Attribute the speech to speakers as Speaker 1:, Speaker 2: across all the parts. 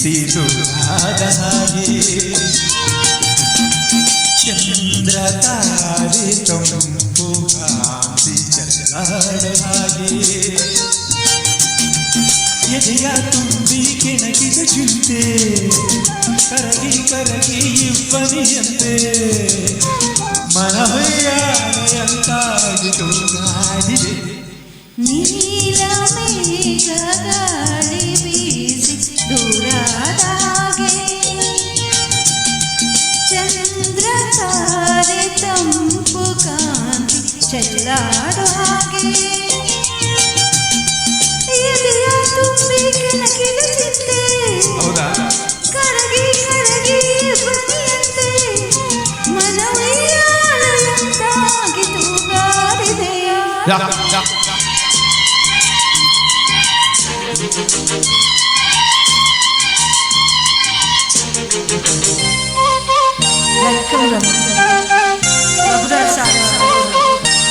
Speaker 1: ಬೀಸಿದುರಾದ ಹಾಗೆ ಚಂದ್ರ ತಾರೆ ತಂಪು ಕಾಂತಿ ಚಲ್ಲಾಡ ಹಾಗೆ ಎದೆಯ ತುಂಬಿ ಕೆಣಕಿದ ಚಿಂತೆ ಕರಗಿ ಕರಗಿ ಇಬ್ಬನಿಯಂತೆ ಮನವಯ್ಯಾನೆಯಂತಾಗಿತು ಗಾಡಿದೆ
Speaker 2: ನೀಲ ಮೇಘ ಗಾಳಿ ಬೀಸಿ ದೂರಾದ ಹಾಗೆ ಚಂದ್ರ ತಾರೆ ತಂಪು ಕಾಂತಿ ಚೆಲ್ಲಾಡೋ ಹಾಗೆ ಎದೆಯ ತುಂಬಿ ಕೆಣಕಿದ ಚಿಂತೆ ಕರಗಿ ಕರಗಿ ಬನಿಯಂತೆ ಮನವಯ್ಯಾನೆಯಂತಾಗಿತು ಗಾಡಿದೆಯ Welcome, Prabhudas Sara.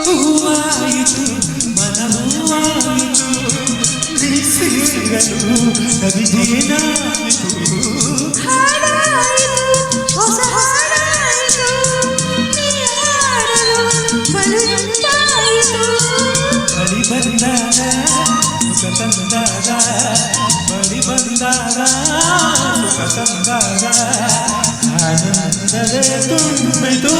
Speaker 1: ಹೂವಾಯಿತು ಮನವಾಯಿತು ಬಿಸಿಲು ಕವಿದೇನಾಯಿತು
Speaker 2: ಹಾಡಾಯಿತು ಹೊಸ ಹಾಡಾಯಿತು ನೀ ಹಾಡಲು ಬಲು ಎಂದಾಯಿತು
Speaker 1: ಬಳಿ ಬಂದಾಗ ಸುಖ ತಂದಾಗ ಬಳಿ ಬಂದಾಗ ಸುಖ ತಂದಾಗ ಆನಂದವೇ ತುಂಬಿತು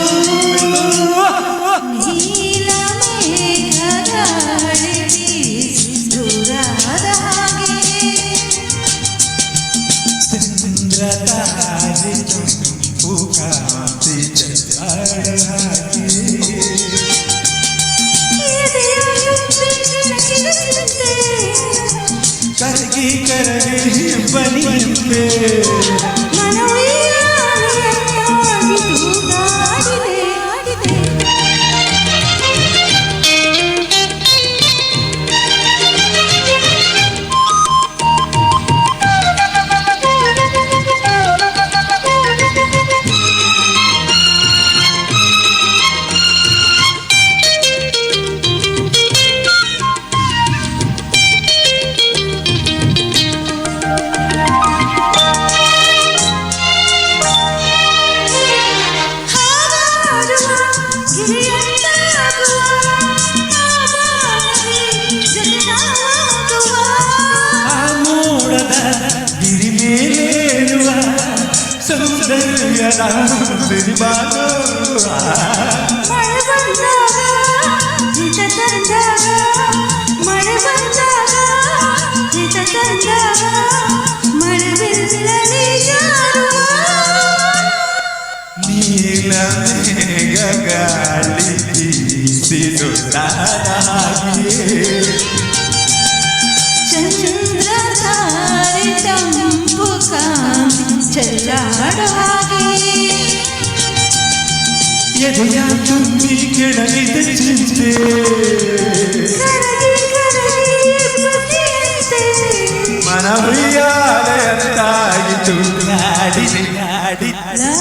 Speaker 2: ನೀಲ ಮೇಘ ಗಾಳಿ ಬೀಸಿ ದೂರಾದ ಹಾಗೆ
Speaker 1: ಚಂದ್ರ ತಾರೆ ತಂಪು ಕಾಂತಿ ಚಲ್ಲಾಡ ಹಾಗೆ
Speaker 2: ಎದೆಯ ತುಂಬಿ ಕೆಣಕಿದ ಚಿಂತೆ
Speaker 1: ಕರಗಿ ಕರಗಿ ಬನಿಯಂತೆ
Speaker 2: ಮನವಯ್ಯಾನೆಯಂತಾಗಿತು ಗಾಡಿದೆ
Speaker 1: ಗಿರಿ ಮೇಲೇರುವ ಸೌಂದರ್ಯದ ಸಿರಿಬಾನು
Speaker 2: ಮಳೆ ಬಂದಾಗ ಹಿತ ತಂದಾಗ ಮಳೆ ಬಂದಾಗ ಹಿತ ತಂದಾಗ ಮಳೆ ಬಿಲ್ಲಲಿ ಜಾರುವ
Speaker 1: ನೀಲ ಮೇಘ ಗಾಳಿ ಬೀಸಿದುರಾದ ಹಾಗೆ
Speaker 2: ಚಂದ್ರ ತಾರೆ ತಂಪು ಕಾಂತಿ ಚೆಲ್ಲಾಡೋ ಹಾಗೆ
Speaker 1: ಎದೆಯ ತುಂಬಿ ಕೆಡವಿದ ಚಿಂತೆ
Speaker 2: ಕರಗಿ ಕರಗಿ ಬನಿಯಂತೆ
Speaker 1: ಮನವಯ್ಯಾನೆಯಂತಾಗಿತು ಗಾಡಿದೆ ಗಾಡಿ
Speaker 2: ಲಾ